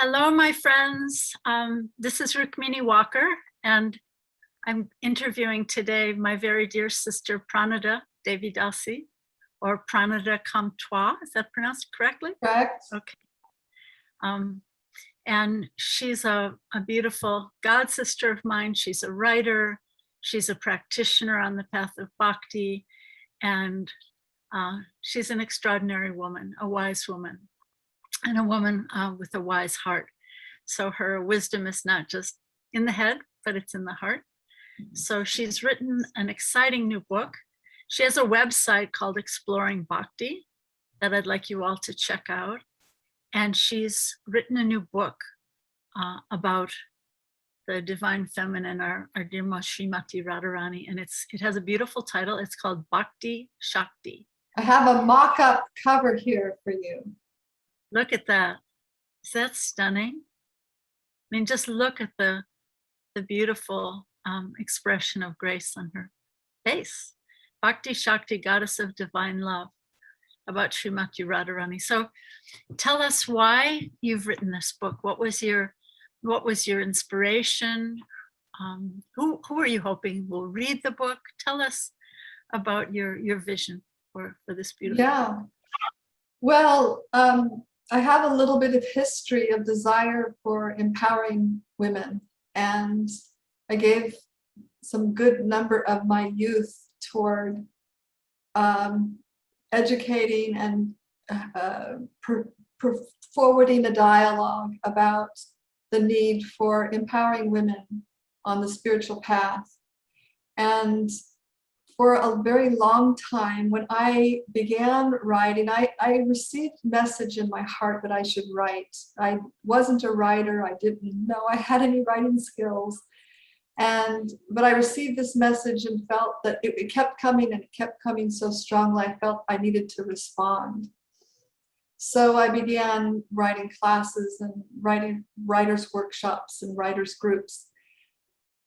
Hello, my friends. This is Rukmini Walker, and I'm interviewing today my very dear sister, Pranada Devidasi, or Pranada Kamtwa. Is that pronounced correctly? Correct. Okay. And she's a beautiful God sister of mine. She's a writer. She's a practitioner on the path of bhakti. And she's an extraordinary woman, a wise woman, and a woman with a wise heart. So her wisdom is not just in the head, but it's in the heart. So she's written an exciting new book. She has a website called Exploring Bhakti that I'd like you all to check out. And she's written a new book about the divine feminine, our dear Srimati Radharani, and it has a beautiful title. It's called Bhakti Shakti. I have a mock-up cover here for you. Look at that. Is that stunning? I mean, just look at the beautiful expression of grace on her face. Bhakti Shakti, goddess of divine love, about Srimati Radharani. So tell us why you've written this book. What was your inspiration? Who are you hoping will read the book? Tell us about your vision for this beautiful book. Well, I have a little bit of history of desire for empowering women, and I gave some good number of my youth toward educating and forwarding a dialogue about the need for empowering women on the spiritual path. And for a very long time, when I began writing, I received a message in my heart that I should write. I wasn't a writer. I didn't know I had any writing skills. But I received this message and felt that it kept coming, and it kept coming so strongly. I felt I needed to respond. So I began writing classes and writing writers' workshops and writers' groups.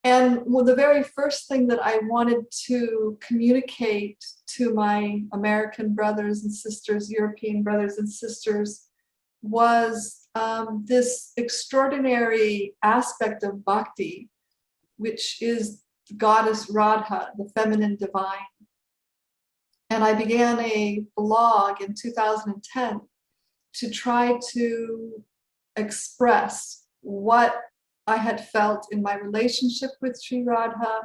And the very first thing that I wanted to communicate to my American brothers and sisters, European brothers and sisters, was this extraordinary aspect of bhakti, which is the goddess Radha, the feminine divine. And I began a blog in 2010 to try to express what I had felt in my relationship with Sri Radha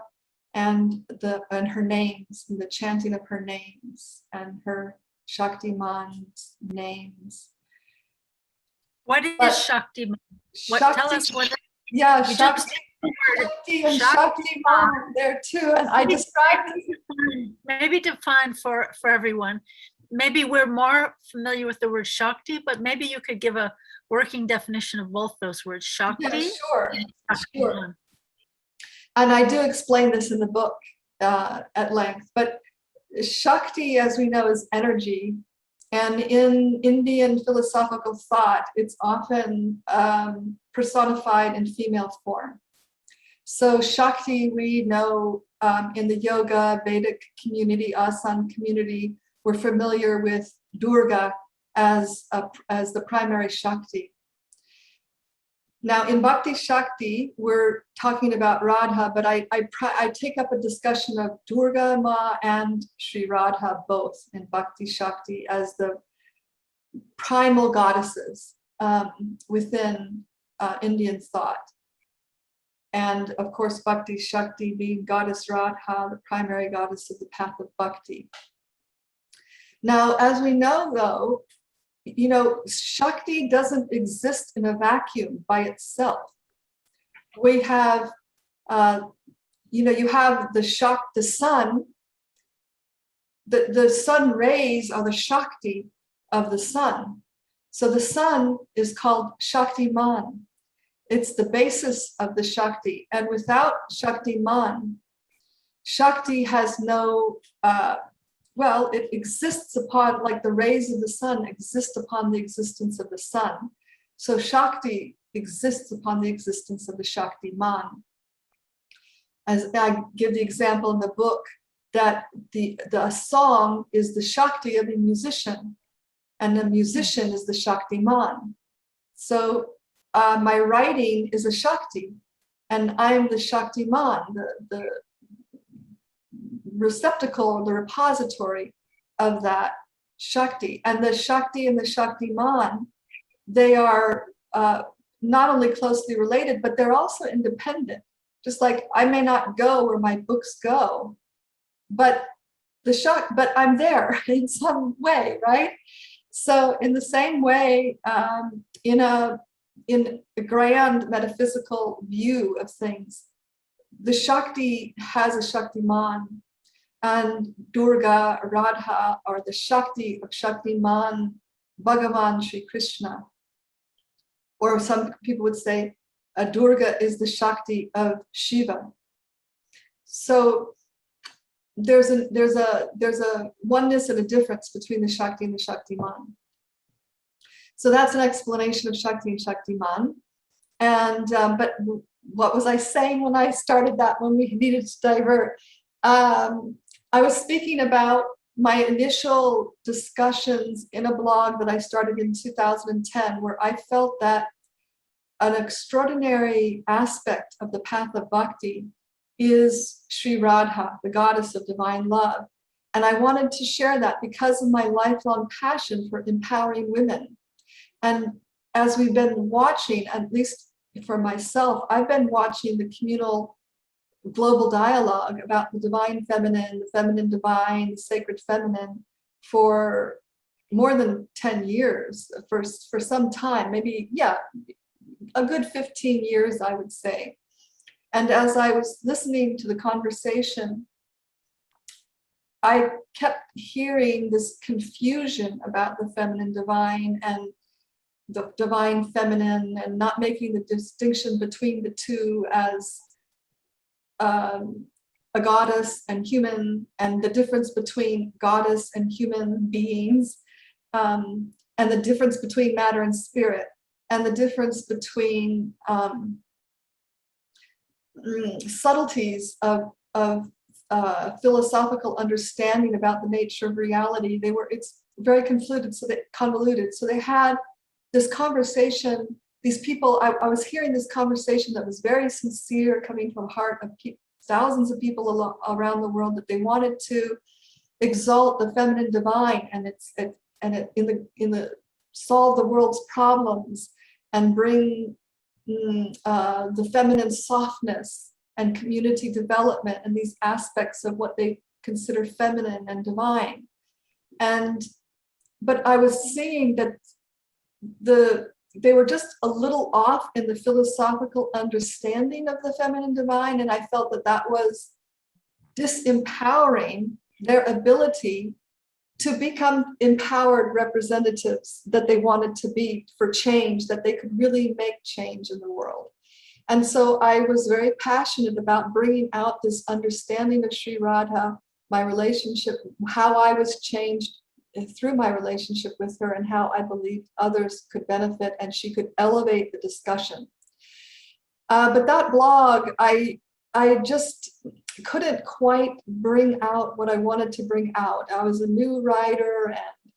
and her names, and the chanting of her names and her Shaktiman's names. What is Shaktiman? Tell us what. Yeah, Shakti and Shaktiman there too, and I described it. Maybe define for everyone. Maybe we're more familiar with the word Shakti, but maybe you could give a working definition of both those words, Shakti. Yeah, sure. And I do explain this in the book at length, but Shakti, as we know, is energy. And in Indian philosophical thought, it's often personified in female form. So Shakti, we know in the yoga, Vedic community, Asana community, we're familiar with Durga as the primary Shakti. Now in Bhakti Shakti, we're talking about Radha, but I take up a discussion of Durga Ma and Sri Radha both in Bhakti Shakti as the primal goddesses within Indian thought. And of course, Bhakti Shakti being goddess Radha, the primary goddess of the path of bhakti. Now, as we know though, Shakti doesn't exist in a vacuum by itself. We have, you have the sun. The sun rays are the Shakti of the sun. So the sun is called Shaktiman. It's the basis of the Shakti. And without Shaktiman, Shakti has no, it exists upon, like the rays of the sun exist upon the existence of the sun. So Shakti exists upon the existence of the Shaktiman. As I give the example in the book, that the song is the Shakti of the musician, and the musician is the Shaktiman. So my writing is a Shakti, and I'm the Shaktiman, the receptacle, the repository of that Shakti. And the Shakti and the Shaktiman, they are not only closely related, but they're also independent. Just like I may not go where my books go, but but I'm there in some way, right? So in the same way, in a grand metaphysical view of things, the Shakti has a Shaktiman, and Durga, Radha are the Shakti of Shaktiman, Bhagavan Sri Krishna. Or some people would say Durga is the Shakti of Shiva. So there's a oneness and a difference between the Shakti and the Shaktiman. So that's an explanation of Shakti and Shaktiman. And but what was I saying when I started that, when we needed to divert? I was speaking about my initial discussions in a blog that I started in 2010, where I felt that an extraordinary aspect of the path of bhakti is Sri Radha, the goddess of divine love. And I wanted to share that because of my lifelong passion for empowering women. And as we've been watching, at least for myself, I've been watching the communal global dialogue about the divine feminine, the feminine divine, the sacred feminine for more than 10 years, for some time, maybe, yeah, a good 15 years, I would say. And as I was listening to the conversation, I kept hearing this confusion about the feminine divine and the divine feminine, and not making the distinction between the two as a goddess and human, and the difference between goddess and human beings, and the difference between matter and spirit, and the difference between subtleties of philosophical understanding about the nature of reality. It's very convoluted, so they had this conversation. These people, I was hearing this conversation that was very sincere, coming from heart of thousands of people around the world, that they wanted to exalt the feminine divine and solve the world's problems, and bring the feminine softness and community development and these aspects of what they consider feminine and divine. But I was seeing that they were just a little off in the philosophical understanding of the feminine divine, and I felt that was disempowering their ability to become empowered representatives that they wanted to be for change, that they could really make change in the world. And so I was very passionate about bringing out this understanding of Sri Radha, my relationship, how I was changed through my relationship with her, and how I believed others could benefit and she could elevate the discussion. But that blog, I just couldn't quite bring out what I wanted to bring out. I was a new writer and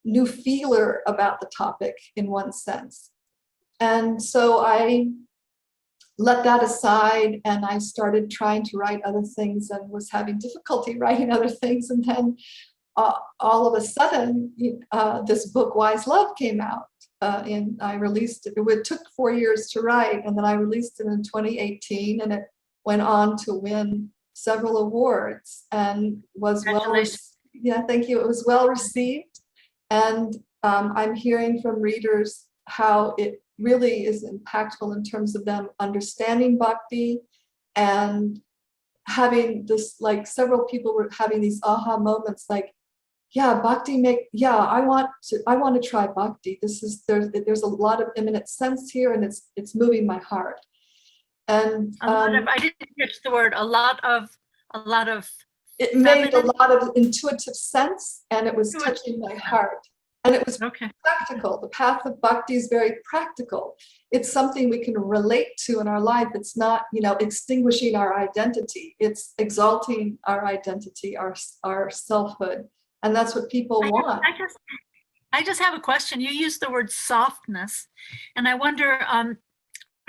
new feeler about the topic in one sense. And so I let that aside, and I started trying to write other things and was having difficulty writing other things. And then all of a sudden, this book, Wise Love, came out. And I released it. It took 4 years to write, and then I released it in 2018, and it went on to win several awards and was thank you. It was well received, and I'm hearing from readers how it really is impactful in terms of them understanding bhakti and having this, like several people were having these aha moments, like, yeah, bhakti I want to try bhakti. There's a lot of imminent sense here, and it's moving my heart. And I didn't catch the word. A lot of. It made a lot of intuitive sense, and it was touching my heart. And it was practical. The path of bhakti is very practical. It's something we can relate to in our life. It's not, extinguishing our identity. It's exalting our identity, our selfhood. And that's what people want. I just have a question. You used the word softness, and I wonder,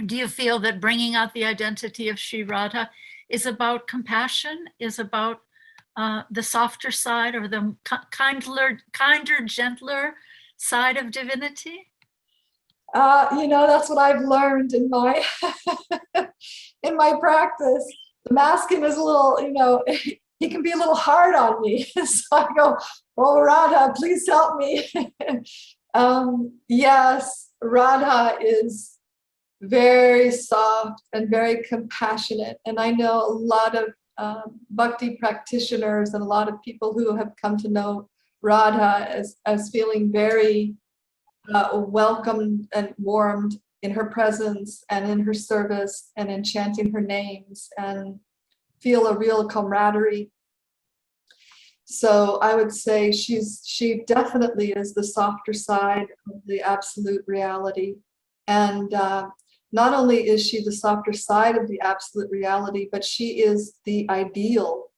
do you feel that bringing out the identity of Sri Radha is about compassion, is about the softer side, or the kinder, gentler side of divinity? That's what I've learned in my in my practice. The masculine is a little, he can be a little hard on me. So I go, oh, Radha, please help me. Yes, Radha is very soft and very compassionate. And I know a lot of bhakti practitioners and a lot of people who have come to know Radha as feeling very welcomed and warmed in her presence and in her service and in chanting her names, and feel a real camaraderie. So I would say she definitely is the softer side of the absolute reality. And not only is she the softer side of the absolute reality, but she is the ideal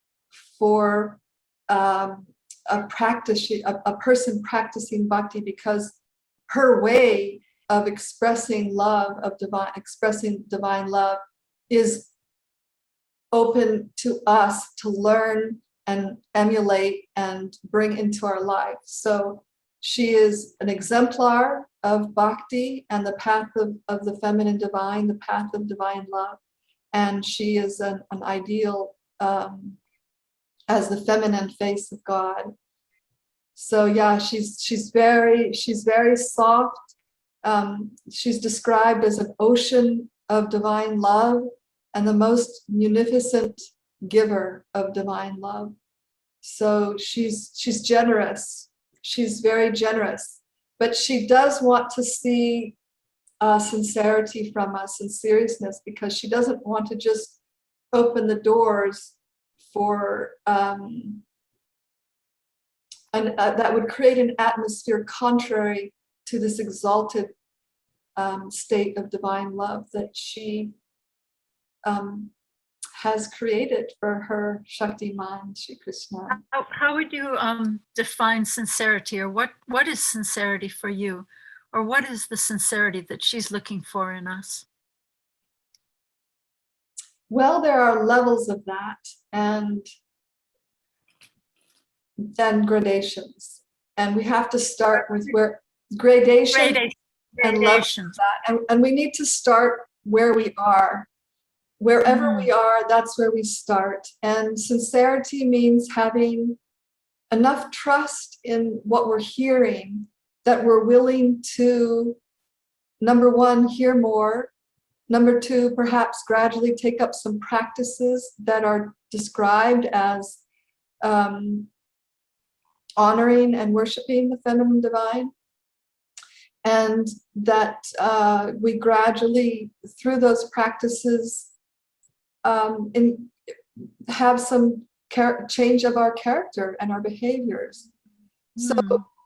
for a person practicing bhakti, because her way of expressing love, expressing divine love, is open to us to learn and emulate and bring into our life. So she is an exemplar of bhakti and the path of the feminine divine, the path of divine love. And she is an ideal as the feminine face of God. So yeah, she's very soft. She's described as an ocean of divine love and the most munificent giver of divine love. So she's generous. She's very generous, but she does want to see sincerity from us and seriousness, because she doesn't want to just open the doors for that would create an atmosphere contrary to this exalted state of divine love that she has created for her Shakti mind, Shri Krishna. How would you define sincerity, or what is sincerity for you? Or what is the sincerity that she's looking for in us? Well, there are levels of that and gradations. And we have to start with where gradation and levels of that. And we need to start where we are. Wherever we are, that's where we start. And sincerity means having enough trust in what we're hearing that we're willing to, number one, hear more. Number two, perhaps gradually take up some practices that are described as honoring and worshiping the feminine divine. And that we gradually, through those practices, have some change of our character and our behaviors. So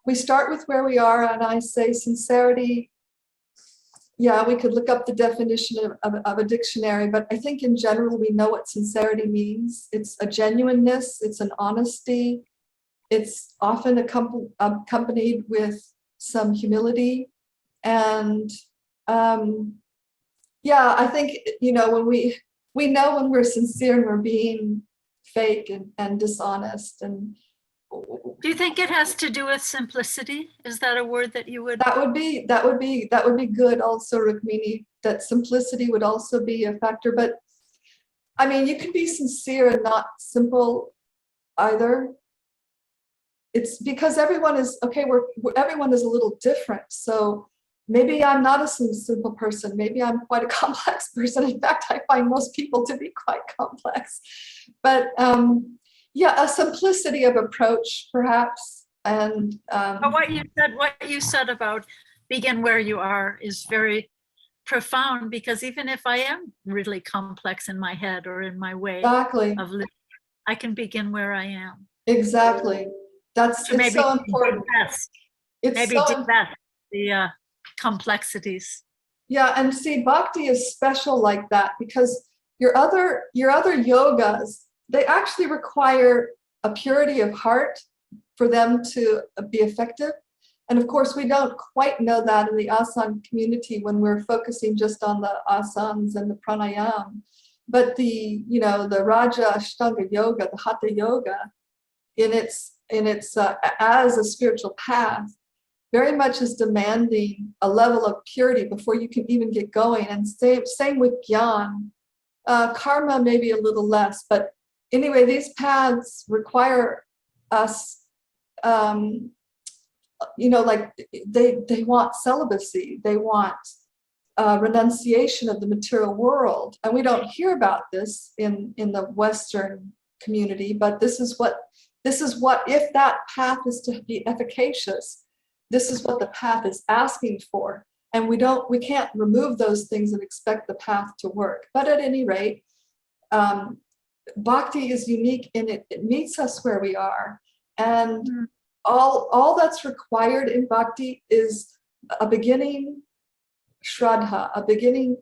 we start with where we are, and I say sincerity. Yeah, we could look up the definition of a dictionary, but I think in general we know what sincerity means. It's a genuineness, it's an honesty, it's often accompanied with some humility. And yeah, I think, when we know when we're sincere and we're being fake and dishonest. And do you think it has to do with simplicity? Is that a word that you would? That would be good also, Rukmini, that simplicity would also be a factor. But I mean, you can be sincere and not simple either. It's because everyone is everyone is a little different. So maybe I'm not a simple person. Maybe I'm quite a complex person. In fact, I find most people to be quite complex. But yeah, a simplicity of approach, perhaps. And but what you said about begin where you are is very profound, because even if I am really complex in my head or in my way exactly of living, I can begin where I am. Exactly. It's so important. The complexities. Yeah, and see, bhakti is special like that, because your other yogas, they actually require a purity of heart for them to be effective. And of course, we don't quite know that in the asana community when we're focusing just on the asanas and the pranayam. But the, the Raja Ashtanga Yoga, the Hatha Yoga, in its as a spiritual path, very much is demanding a level of purity before you can even get going. And same with Gyan. Karma maybe a little less, but anyway, these paths require us, like they want celibacy, they want renunciation of the material world. And we don't hear about this in the Western community, but this is what, if that path is to be efficacious, this is what the path is asking for. And we can't remove those things and expect the path to work. But at any rate, Bhakti is unique in it meets us where we are. And all that's required in Bhakti is a beginning Shraddha, a beginning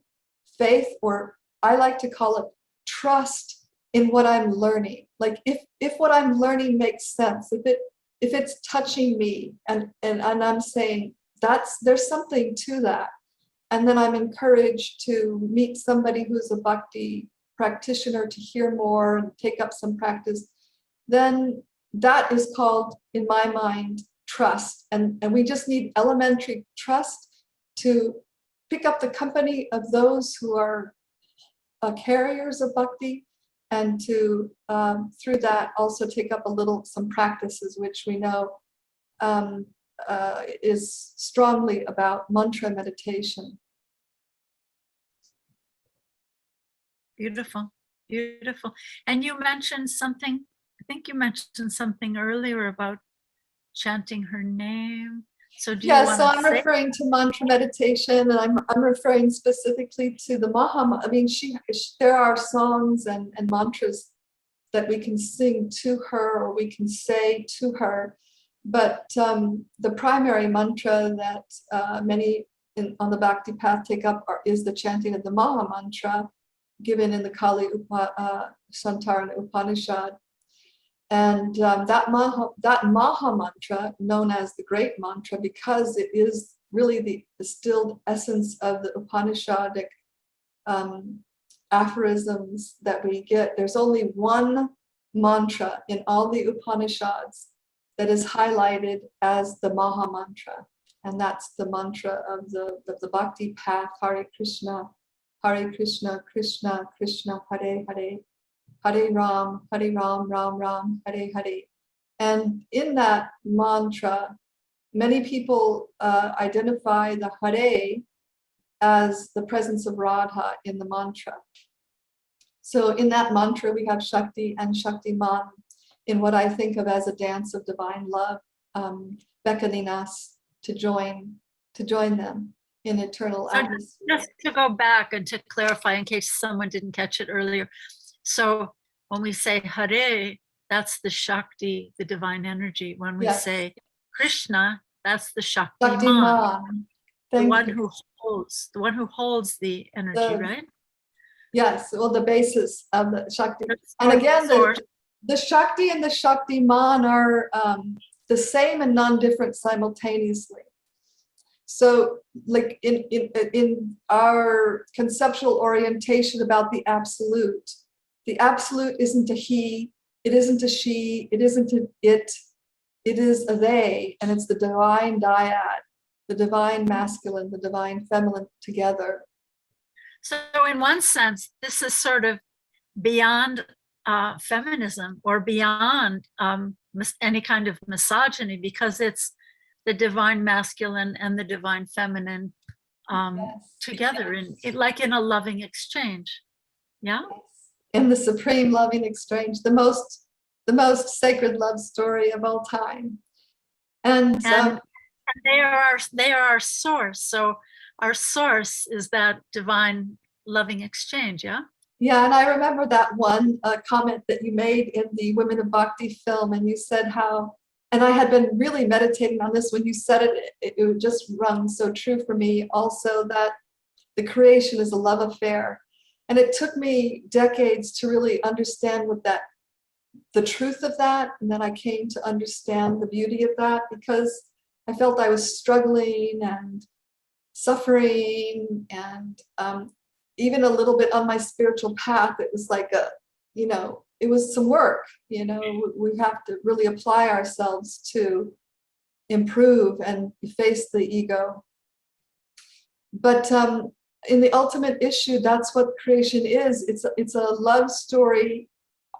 faith, or I like to call it trust in what I'm learning. Like if what I'm learning makes sense, if it's touching me and I'm saying there's something to that, and then I'm encouraged to meet somebody who's a Bhakti practitioner to hear more and take up some practice, then that is called, in my mind, trust. And we just need elementary trust to pick up the company of those who are carriers of Bhakti, and to through that also take up some practices which we know is strongly about mantra meditation. Beautiful, beautiful. And you mentioned something, I think you mentioned something earlier about chanting her name. So do you want to so I'm referring to mantra meditation, and I'm referring specifically to the Maha. I mean, there are songs and mantras that we can sing to her or we can say to her, but the primary mantra that many on the Bhakti path take up is the chanting of the Maha mantra, given in the Kali Santarana Upanishad. And that Maha mantra, known as the great mantra, because it is really the distilled essence of the Upanishadic aphorisms that we get. There's only one mantra in all the Upanishads that is highlighted as the Maha mantra, and that's the mantra of the Bhakti path: Hare Krishna, Krishna Krishna, Hare Hare, Hare Ram, Ram Ram, Hare Hare. And in that mantra, many people identify the Hare as the presence of Radha in the mantra. So in that mantra, we have Shakti and Shaktiman in what I think of as a dance of divine love, beckoning us to join them in eternal atmosphere. Just to go back and to clarify, in case someone didn't catch it earlier. So when we say Hare, that's the Shakti, the divine energy. When we say Krishna, that's the Shaktiman, the one who holds the energy, right? Yes, well, the basis of the Shakti. And again, the Shakti and the Shaktiman are the same and non-different simultaneously. So like in our conceptual orientation about the absolute isn't a he, it isn't a she, it isn't an it is a they, and it's the divine dyad, the divine masculine, the divine feminine together. So in one sense, this is sort of beyond feminism or beyond any kind of misogyny, because it's the divine masculine and the divine feminine together like in a loving exchange. Yeah. In the supreme loving exchange, the most sacred love story of all time. And they are our source. So our source is that divine loving exchange. Yeah. Yeah, and I remember that one comment that you made in the Women of Bhakti film, and you said how, and I had been really meditating on this when you said it, it just rung so true for me also, that the creation is a love affair. And it took me decades to really understand the truth of that, and then I came to understand the beauty of that, because I felt I was struggling and suffering, and even a little bit on my spiritual path. It was like it was some work. We have to really apply ourselves to improve and face the ego. But in the ultimate issue, that's what creation is. It's a love story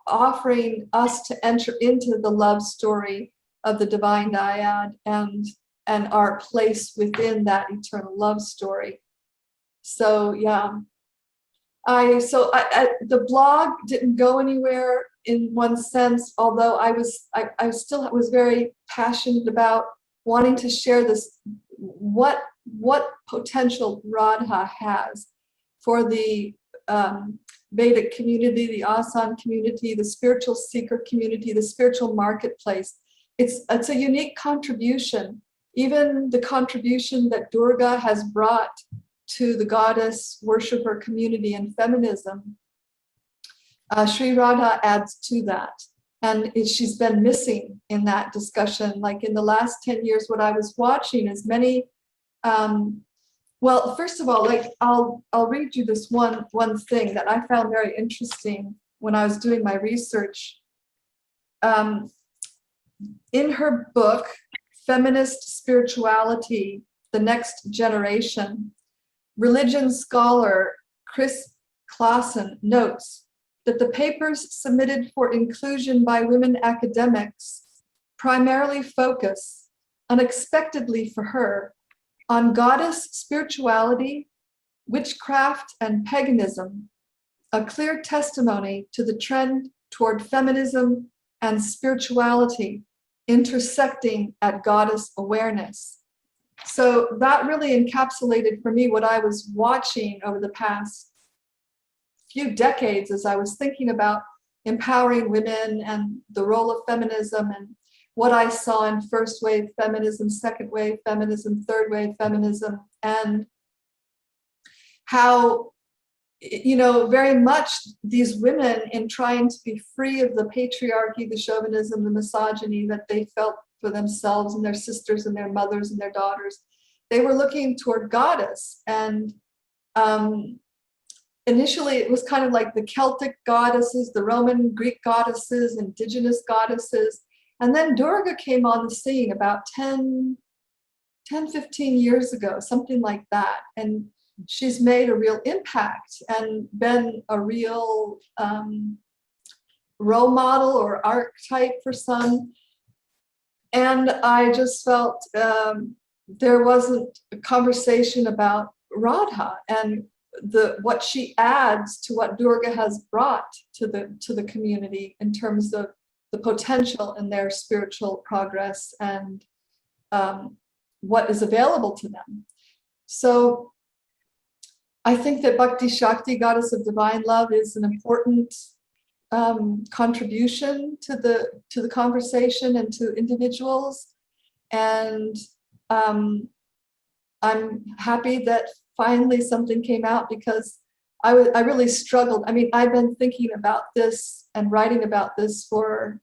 offering us to enter into the love story of the divine dyad and our place within that eternal love story. So yeah, the blog didn't go anywhere in one sense, although I still was very passionate about wanting to share this, what potential Radha has for the Vedic community, the Asan community, the spiritual seeker community, the spiritual marketplace. It's a unique contribution. Even the contribution that Durga has brought to the goddess worshiper community and feminism, Sri Radha adds to that. And she's been missing in that discussion. Like in the last 10 years, what I was watching is many, well, first of all, like I'll read you this one thing that I found very interesting when I was doing my research. In her book, Feminist Spirituality, The Next Generation, religion scholar Chris Claassen notes that the papers submitted for inclusion by women academics primarily focus, unexpectedly for her, on goddess spirituality, witchcraft, and paganism, a clear testimony to the trend toward feminism and spirituality intersecting at goddess awareness. So that really encapsulated for me what I was watching over the past few decades as I was thinking about empowering women and the role of feminism, and what I saw in first wave feminism, second wave feminism, third wave feminism, and how, very much these women, in trying to be free of the patriarchy, the chauvinism, the misogyny that they felt for themselves and their sisters and their mothers and their daughters, they were looking toward goddess. And initially it was kind of like the Celtic goddesses, the Roman Greek goddesses, indigenous goddesses. And then Durga came on the scene about 10, 15 years ago, something like that. And she's made a real impact and been a real role model or archetype for some. And I just felt there wasn't a conversation about Radha and what she adds to what Durga has brought to the community in terms of the potential in their spiritual progress and what is available to them. So I think that Bhakti Shakti, goddess of divine love, is an important contribution to the conversation and to individuals. And I'm happy that finally something came out, because I really struggled. I mean, I've been thinking about this and writing about this for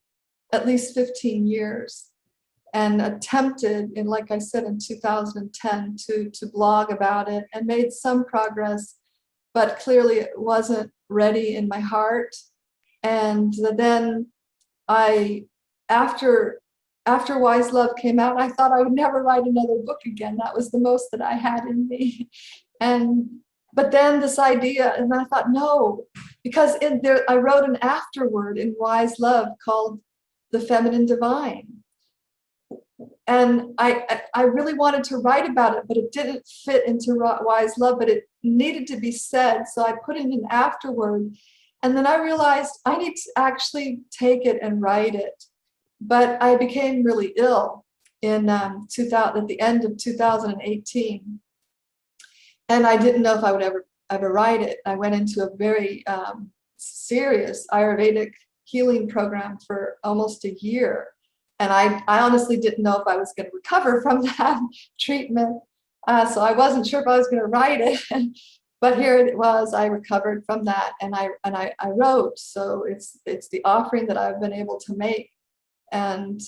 at least 15 years, and attempted, like I said, in 2010 to blog about it, and made some progress, but clearly it wasn't ready in my heart. And then after Wise Love came out, I thought I would never write another book again. That was the most that I had in me. But then this idea, and I thought, no, because I wrote an afterword in Wise Love called The Feminine Divine. And I really wanted to write about it, but it didn't fit into Wise Love, but it needed to be said. So I put in an afterword. And then I realized I need to actually take it and write it. But I became really ill at the end of 2018. And I didn't know if I would ever write it. I went into a very serious Ayurvedic healing program for almost a year. And I honestly didn't know if I was going to recover from that treatment. So I wasn't sure if I was going to write it. But here it was, I recovered from that, and I wrote. So it's the offering that I've been able to make. And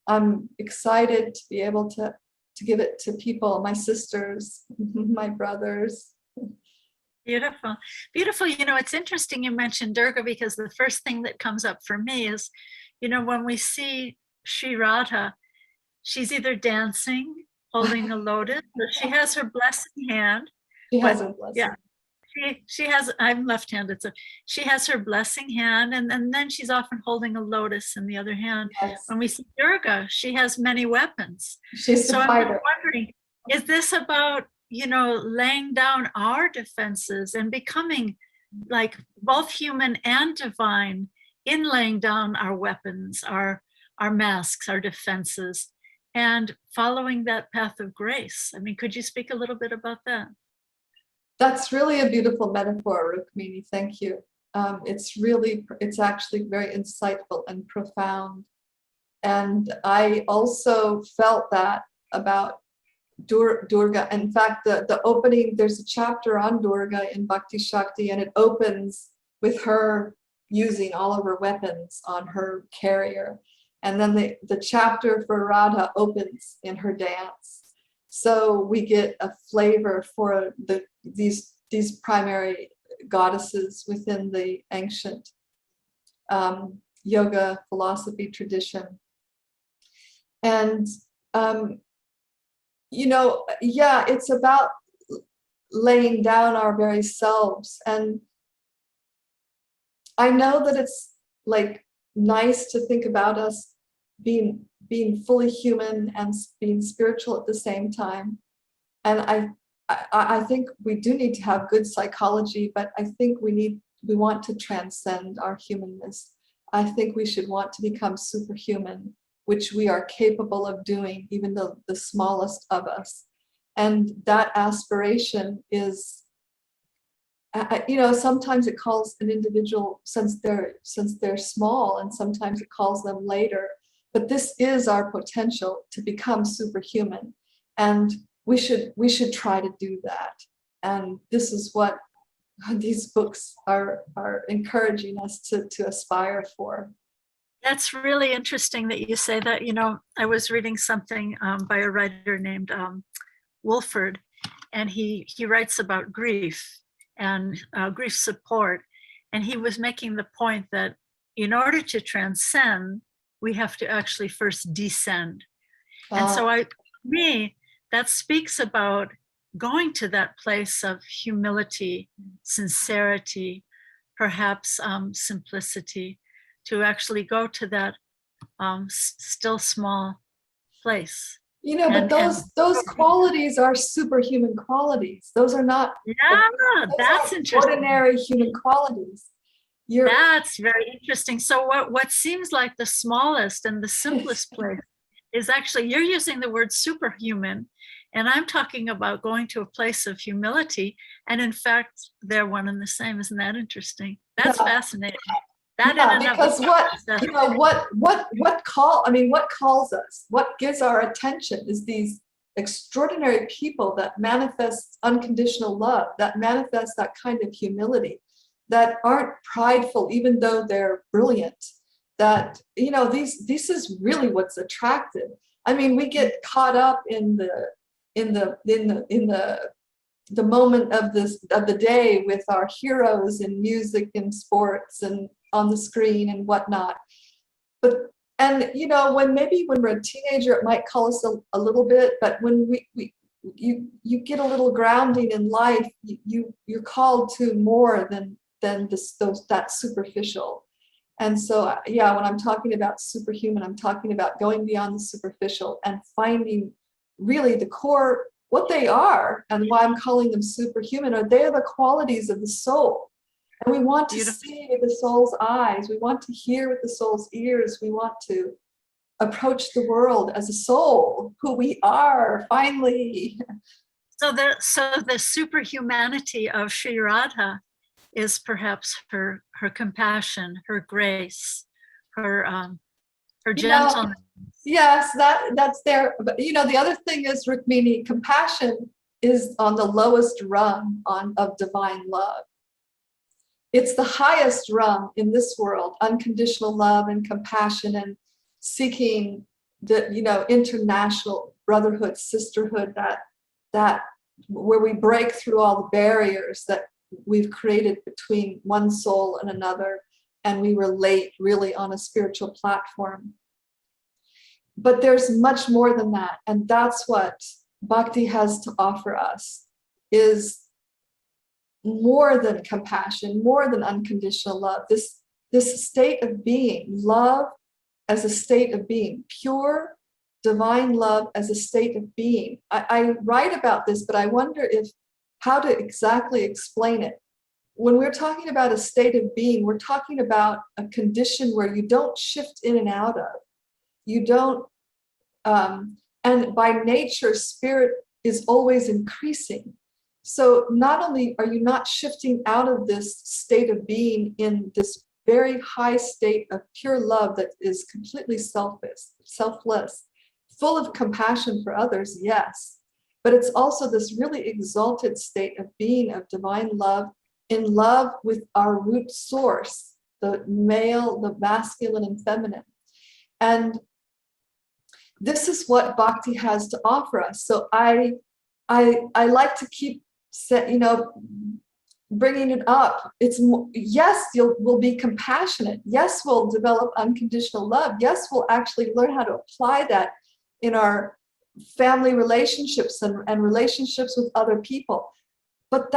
I'm excited to be able to give it to people, my sisters, my brothers. Beautiful. Beautiful. It's interesting you mentioned Durga, because the first thing that comes up for me is, when we see Sri Radha, she's either dancing, holding a lotus, or she has her blessing hand. She has a blessing. Yeah. She has, I'm left-handed, so she has her blessing hand, and then she's often holding a lotus in the other hand. Yes. When we see Durga, she has many weapons. She's so the fighter. I'm wondering, is this about, laying down our defenses and becoming like both human and divine in laying down our weapons, our masks, our defenses, and following that path of grace? I mean, could you speak a little bit about that? That's really a beautiful metaphor, Rukmini. Thank you. It's actually very insightful and profound. And I also felt that about Durga. In fact, the opening, there's a chapter on Durga in Bhakti Shakti, and it opens with her using all of her weapons on her carrier. And then the chapter for Radha opens in her dance. So we get a flavor for these primary goddesses within the ancient yoga philosophy tradition. And it's about laying down our very selves. And I know that it's like nice to think about us being fully human and being spiritual at the same time. And I think we do need to have good psychology, but I think we want to transcend our humanness. I think we should want to become superhuman, which we are capable of doing, even though the smallest of us. And that aspiration is, sometimes it calls an individual since they're small, and sometimes it calls them later. But this is our potential to become superhuman, and we should try to do that. And this is what these books are encouraging us to aspire for. That's really interesting that you say that. I was reading something by a writer named Wolford, and he writes about grief and grief support. And he was making the point that in order to transcend, we have to actually first descend. And so that speaks about going to that place of humility, sincerity, perhaps simplicity, to actually go to that still small place. But those qualities are superhuman qualities. Those are not that's interesting. Ordinary human qualities. That's very interesting. So what seems like the smallest and the simplest place is actually, you're using the word superhuman, and I'm talking about going to a place of humility. And in fact, they're one and the same. Isn't that interesting? That's fascinating. Because what calls us, what gives our attention is these extraordinary people that manifest unconditional love, that manifest that kind of humility, that aren't prideful, even though they're brilliant. That this is really what's attractive. I mean, we get caught up in the moment of the day with our heroes in music and sports and on the screen and whatnot. But when we're a teenager, it might call us a little bit, but when you get a little grounding in life, you're called to more than that superficial. And so when I'm talking about superhuman, I'm talking about going beyond the superficial and finding really the core, what they are, and why I'm calling them superhuman, they are the qualities of the soul. And we want to see with the soul's eyes. We want to hear with the soul's ears. We want to approach the world as a soul, who we are, finally. So the superhumanity of Sri Radha is perhaps her compassion, her grace, her gentleness. Yes, that's there. But the other thing is, Rukmini, compassion is on the lowest rung of divine love. It's the highest rung in this world, unconditional love and compassion and seeking the international brotherhood, sisterhood, that where we break through all the barriers that we've created between one soul and another, and we relate really on a spiritual platform. But there's much more than that, and that's what Bhakti has to offer us, is more than compassion, more than unconditional love. This state of being, love as a state of being, pure divine love as a state of being. I write about this, but I wonder how to exactly explain it. When we're talking about a state of being, we're talking about a condition where you don't shift in and out of. You don't, and by nature, spirit is always increasing. So not only are you not shifting out of this state of being in this very high state of pure love that is completely selfless, full of compassion for others, yes, but it's also this really exalted state of being, of divine love, in love with our root source, the male, the masculine and feminine. And this is what Bhakti has to offer us. So I like to keep bringing it up. It's yes, we'll be compassionate. Yes, we'll develop unconditional love. Yes, we'll actually learn how to apply that in our family relationships and relationships with other people. But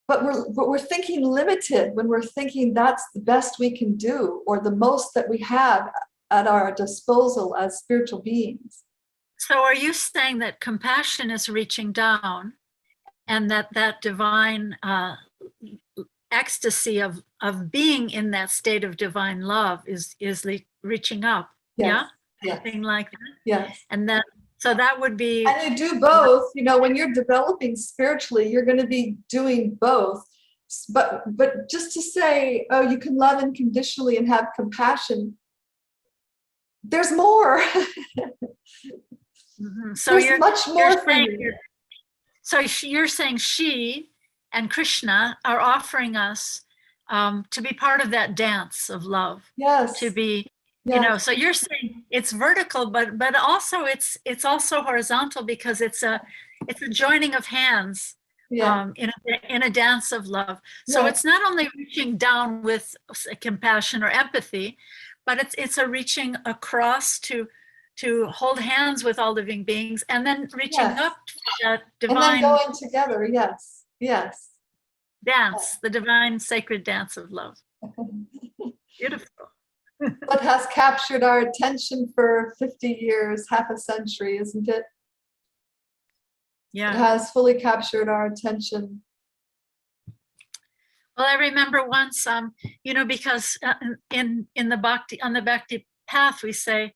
we're thinking limited when we're thinking that's the best we can do, or the most that we have at our disposal as spiritual beings. So are you saying that compassion is reaching down, and that divine ecstasy of being in that state of divine love is reaching up? Yes. Yeah, yes. anything like that. Yes. And then so that would be. And you do both. When you're developing spiritually, you're going to be doing both. But just to say, oh, you can love unconditionally and have compassion. There's more. Mm-hmm. So there's much more for you. So you're saying she and Krishna are offering us to be part of that dance of love. Yes. To be, yes. So you're saying it's vertical, but also it's also horizontal, because it's a joining of hands. Yeah. In a dance of love. So yes. It's not only reaching down with compassion or empathy, but it's a reaching across to hold hands with all living beings, and then reaching yes. up to that divine. And then going together, yes, yes. Dance, yes. The divine sacred dance of love. Beautiful. What has captured our attention for 50 years, half a century, isn't it? Yeah. It has fully captured our attention. Well, I remember once, because in the Bhakti, on the Bhakti path, we say,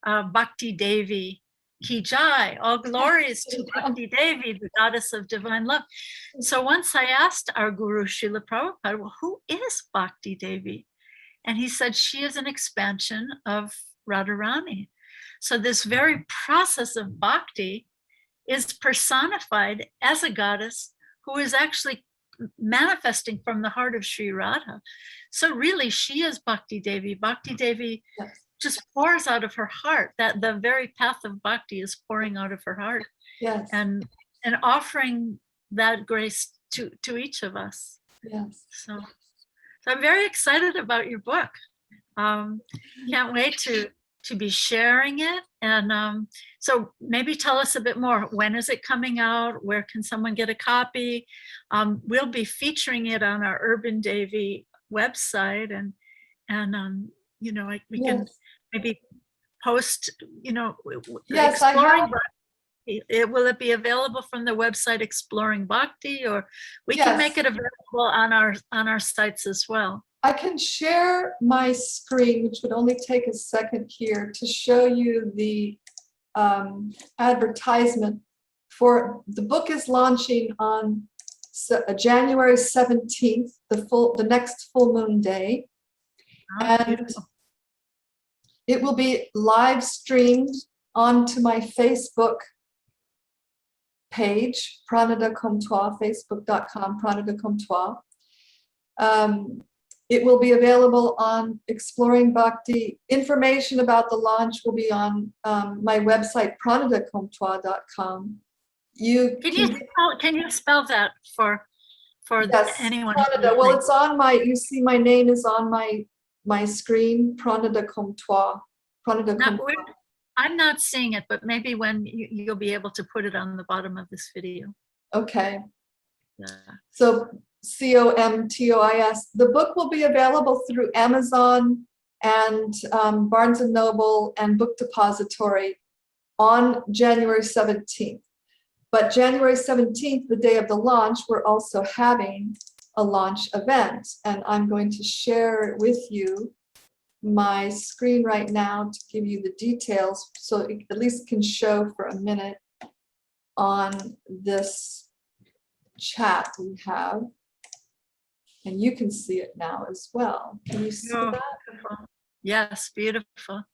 Bhakti Devi Ki Jai, all glories to Bhakti Devi, the goddess of divine love. So once I asked our Guru Srila Prabhupada, well, who is Bhakti Devi? And he said, she is an expansion of Radharani. So this very process of bhakti is personified as a goddess who is actually manifesting from the heart of Sri Radha. So really, she is Bhakti Devi. Bhakti Devi yes. just pours out of her heart. That the very path of bhakti is pouring out of her heart. Yes. And offering that grace to each of us. Yes. So I'm very excited about your book. Can't wait to be sharing it. And so maybe tell us a bit more. When is it coming out? Where can someone get a copy? We'll be featuring it on our Urban Devi website, and we can maybe post, yes, exploring bhakti. Will it be available from the website Exploring Bhakti, or we can make it available on our sites as well? I can share my screen, which would only take a second here, to show you the advertisement for the book. Is launching on January 17th, the next full moon day. Oh, and beautiful. It will be live streamed onto my Facebook page, Pranada Comme Toi, facebook.com, Pranada Comme Toi. It will be available on Exploring Bhakti. Information about the launch will be on my website, pranadacomtois.com. Can you spell that for Yes, anyone? Pranada. Well, it's on my, you see my name is on my screen, Pranada Comtois. Pranada Comtois. I'm not seeing it, but maybe when you'll be able to put it on the bottom of this video. Okay. Yeah. So COMTOIS. The book will be available through Amazon and Barnes and Noble and Book Depository on January 17th. But January 17th, the day of the launch, we're also having a launch event. And I'm going to share with you my screen right now to give you the details so it at least can show for a minute on this chat we have. And you can see it now as well. Can you see that? Beautiful. Yes, beautiful.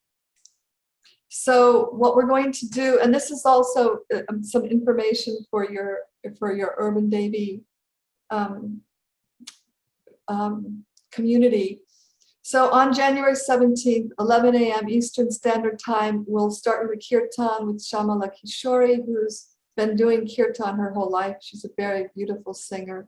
So what we're going to do, and this is also some information for your Urban Baby community. So on January 17th, 11 a.m. Eastern Standard Time, we'll start with a kirtan with Shamala Kishori, who's been doing kirtan her whole life. She's a very beautiful singer.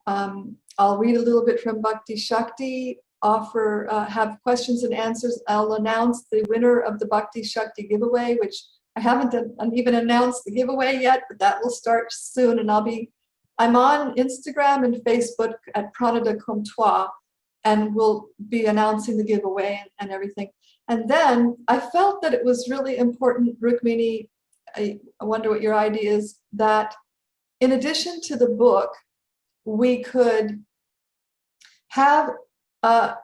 I'll read a little bit from Bhakti Shakti, have questions and answers. I'll announce the winner of the Bhakti Shakti giveaway, which I haven't even announced the giveaway yet, but that will start soon. And I'm on Instagram and Facebook at Pranada Comtois, and we'll be announcing the giveaway and everything. And then I felt that it was really important, Rukmini, I wonder what your idea is, that in addition to the book, we could have a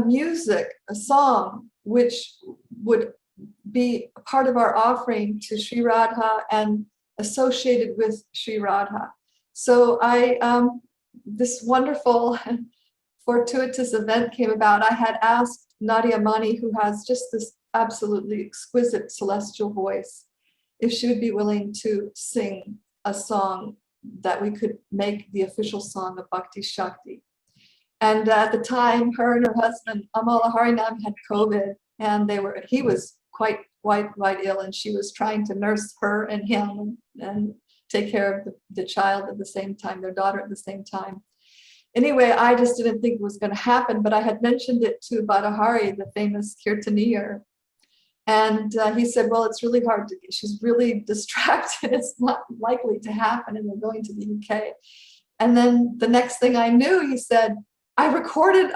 music, a song, which would be a part of our offering to Sri Radha and associated with Sri Radha. So this wonderful fortuitous event came about. I had asked Nadia Mani, who has just this absolutely exquisite celestial voice, if she would be willing to sing a song that we could make the official song of Bhakti Shakti. And at the time, her and her husband, Amala Harinam, had COVID, and he was quite ill, and she was trying to nurse her and him and take care of the child at the same time, their daughter at the same time. Anyway, I just didn't think it was going to happen, but I had mentioned it to Badahari, the famous Kirtanier. And he said, well, it's really hard to get, she's really distracted. It's not likely to happen, and they're going to the UK. And then the next thing I knew, he said, I recorded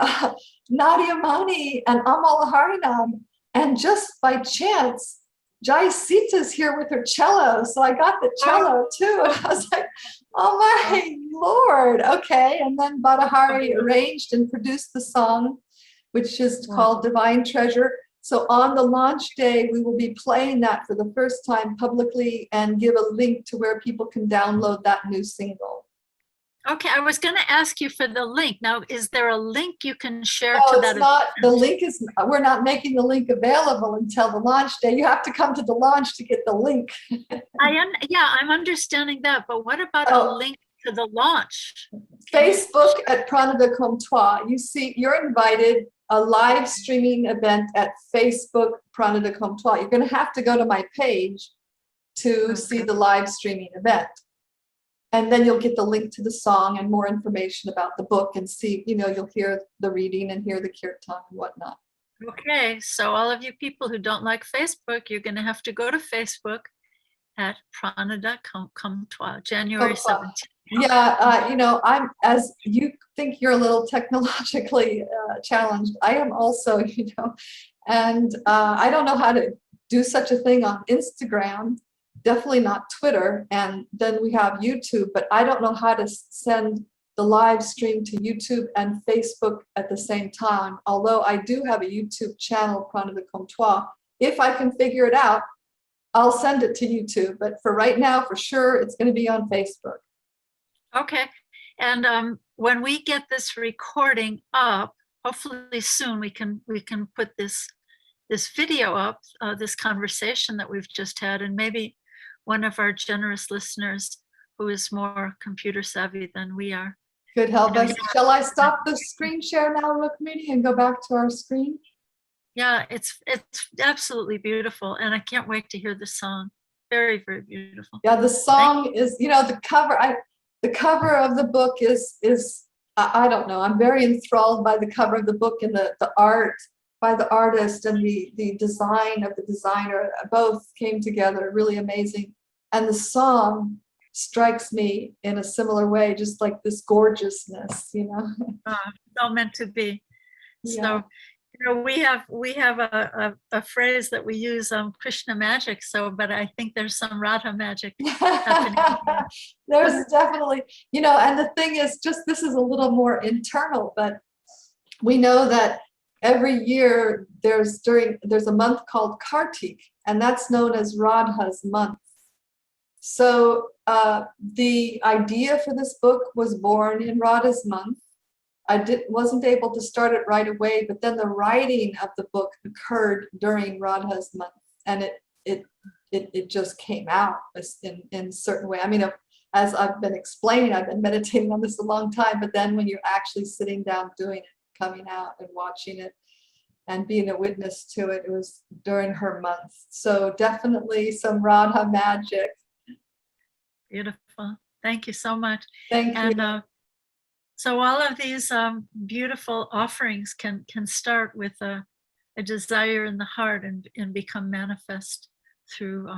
Nadia Mani and Amal Harinam, and just by chance, Jai Sita's here with her cello. So I got the cello too. And I was like, oh my Lord, okay. And then Badahari arranged and produced the song, which is called Divine Treasure. So on the launch day, we will be playing that for the first time publicly and give a link to where people can download that new single. Okay, I was going to ask you for the link. Now, is there a link you can share to that? The link is, we're not making the link available until the launch day. You have to come to the launch to get the link. Yeah, I'm understanding that, but what about a link to the launch? Facebook at Pranada Comtois. You're invited, a live streaming event at Facebook Pranada Comtois. You're going to have to go to my page to see the live streaming event. And then you'll get the link to the song and more information about the book, and see, you'll hear the reading and hear the kirtan and whatnot. Okay, so all of you people who don't like Facebook, you're going to have to go to Facebook at Pranada Comtois, January 17th. Yeah, as you think you're a little technologically challenged, I am also, and I don't know how to do such a thing on Instagram. Definitely not Twitter, and then we have YouTube, but I don't know how to send the live stream to YouTube and Facebook at the same time, although I do have a YouTube channel, Pranada Comtois. If I can figure it out, I'll send it to YouTube, but for right now, for sure, it's going to be on Facebook. Okay, and when we get this recording up, hopefully soon we can put this video up, this conversation that we've just had, and maybe one of our generous listeners who is more computer savvy than we are could help You know, us. Shall I stop the screen share now, Rukmini, and go back to our screen? yeah, it's absolutely beautiful, and I can't wait to hear the song. Very, very beautiful. Yeah, the song is, the cover. The cover of the book is I don't know. I'm very enthralled by the cover of the book and the art by the artist and the design of the designer. Both came together, really amazing. And the song strikes me in a similar way, just like this gorgeousness, All meant to be. Yeah. So, we have a phrase that we use, Krishna magic. So, but I think there's some Radha magic happening. There's definitely, and the thing is, just this is a little more internal, but we know that every year there's a month called Kartik, and that's known as Radha's month. So the idea for this book was born in Radha's month. I wasn't able to start it right away, but then the writing of the book occurred during Radha's month, and it just came out in a certain way. I mean, as I've been explaining, I've been meditating on this a long time, but then when you're actually sitting down doing it, coming out and watching it and being a witness to it, it was during her month. So definitely some Radha magic. Beautiful. Thank you so much. Thank you. And so all of these beautiful offerings can start with a desire in the heart and become manifest through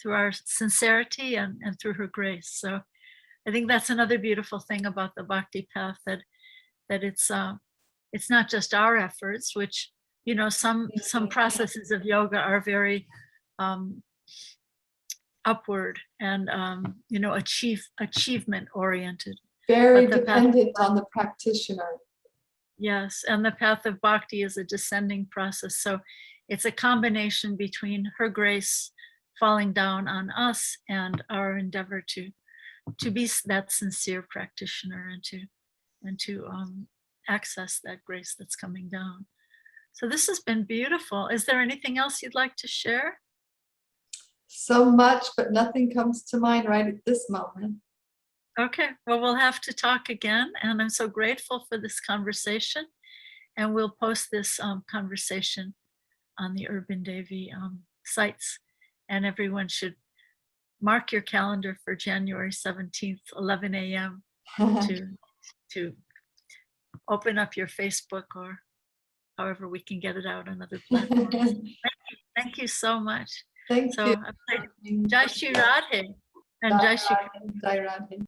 our sincerity and through her grace. So I think that's another beautiful thing about the Bhakti path, that it's not just our efforts, which some processes of yoga are very upward and achievement oriented. Very dependent on the practitioner. Yes, and the path of bhakti is a descending process. So it's a combination between her grace falling down on us and our endeavor to be that sincere practitioner and to access that grace that's coming down. So this has been beautiful. Is there anything else you'd like to share? So much, but nothing comes to mind right at this moment. Okay, well, we'll have to talk again, and I'm so grateful for this conversation, and we'll post this conversation on the Urban Devi sites, and everyone should mark your calendar for January 17th, 11 a.m. to open up your Facebook, or however we can get it out on other platforms. Thank you so much. Thank you. Jai Shri Radhe and Jai Shri Radhe.